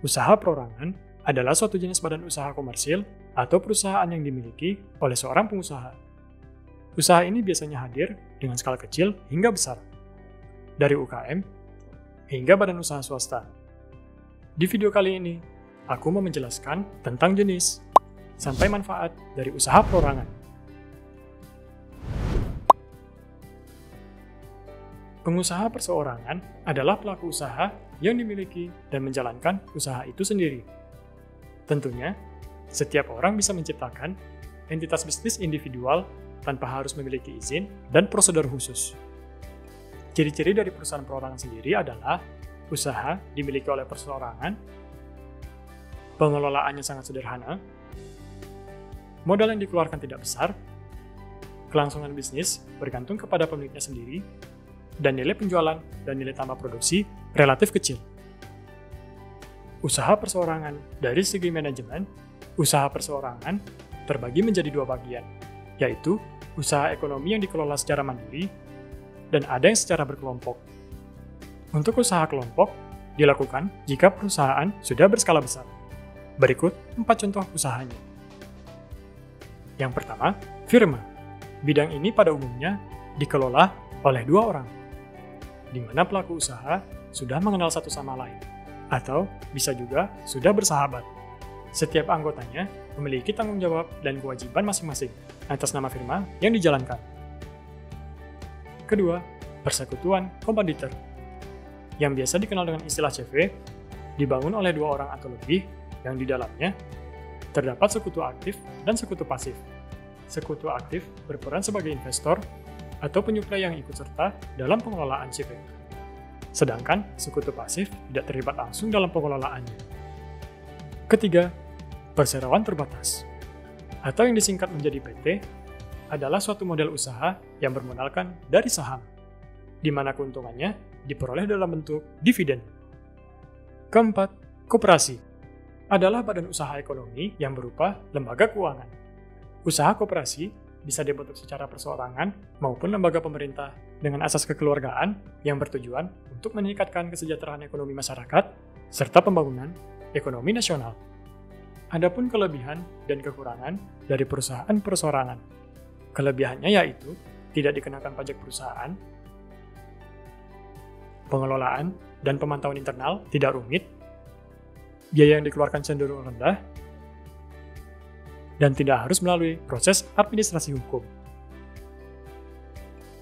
Usaha perorangan adalah suatu jenis badan usaha komersil atau perusahaan yang dimiliki oleh seorang pengusaha. Usaha ini biasanya hadir dengan skala kecil hingga besar, dari UKM hingga badan usaha swasta. Di video kali ini, aku mau menjelaskan tentang jenis sampai manfaat dari usaha perorangan. Pengusaha perseorangan adalah pelaku usaha yang dimiliki dan menjalankan usaha itu sendiri. Tentunya, setiap orang bisa menciptakan entitas bisnis individual tanpa harus memiliki izin dan prosedur khusus. Ciri-ciri dari perusahaan perorangan sendiri adalah usaha dimiliki oleh perseorangan, pengelolaannya sangat sederhana, modal yang dikeluarkan tidak besar, kelangsungan bisnis bergantung kepada pemiliknya sendiri, dan nilai penjualan dan nilai tambah produksi relatif kecil. Usaha perseorangan dari segi manajemen, usaha perseorangan terbagi menjadi dua bagian, yaitu usaha ekonomi yang dikelola secara mandiri dan ada yang secara berkelompok. Untuk usaha kelompok dilakukan jika perusahaan sudah berskala besar. Berikut 4 contoh usahanya. Yang pertama, firma. Bidang ini pada umumnya dikelola oleh 2 orang, di mana pelaku usaha sudah mengenal satu sama lain, atau bisa juga sudah bersahabat. Setiap anggotanya memiliki tanggung jawab dan kewajiban masing-masing atas nama firma yang dijalankan. Kedua, persekutuan kompetitor, yang biasa dikenal dengan istilah CV, dibangun oleh 2 orang atau lebih yang di dalamnya terdapat sekutu aktif dan sekutu pasif. Sekutu aktif berperan sebagai investor atau penyuplai yang ikut serta dalam pengelolaan CV. Sedangkan sekutu pasif tidak terlibat langsung dalam pengelolaannya. Ketiga, perseroan terbatas, atau yang disingkat menjadi PT, adalah suatu model usaha yang bermodalkan dari saham, di mana keuntungannya diperoleh dalam bentuk dividen. Keempat, koperasi, adalah badan usaha ekonomi yang berupa lembaga keuangan. Usaha koperasi bisa dibentuk secara perseorangan maupun lembaga pemerintah dengan asas kekeluargaan yang bertujuan untuk meningkatkan kesejahteraan ekonomi masyarakat serta pembangunan ekonomi nasional. Adapun kelebihan dan kekurangan dari perusahaan perseorangan. Kelebihannya yaitu tidak dikenakan pajak perusahaan, pengelolaan dan pemantauan internal tidak rumit, biaya yang dikeluarkan cenderung rendah, dan tidak harus melalui proses administrasi hukum.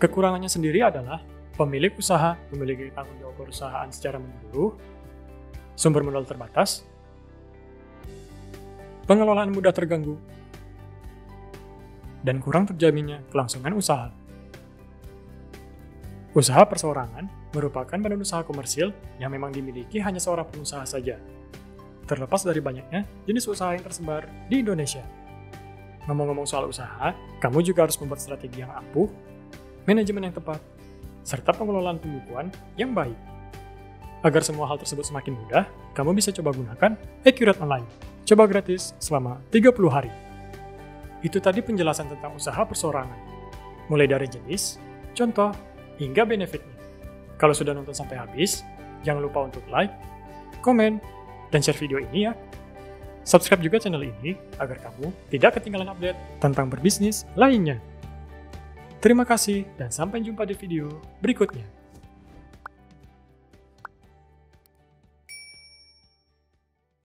Kekurangannya sendiri adalah pemilik usaha memiliki tanggung jawab perusahaan secara menyeluruh, sumber modal terbatas, pengelolaan mudah terganggu, dan kurang terjaminnya kelangsungan usaha. Usaha perseorangan merupakan badan usaha komersil yang memang dimiliki hanya seorang pengusaha saja, terlepas dari banyaknya jenis usaha yang tersebar di Indonesia. Ngomong-ngomong soal usaha, kamu juga harus membuat strategi yang ampuh, manajemen yang tepat, serta pengelolaan pembukuan yang baik. Agar semua hal tersebut semakin mudah, kamu bisa coba gunakan Accurate Online. Coba gratis selama 30 hari. Itu tadi penjelasan tentang usaha perseorangan. Mulai dari jenis, contoh, hingga benefitnya. Kalau sudah nonton sampai habis, jangan lupa untuk like, komen, dan share video ini ya. Subscribe juga channel ini agar kamu tidak ketinggalan update tentang berbisnis lainnya. Terima kasih dan sampai jumpa di video berikutnya.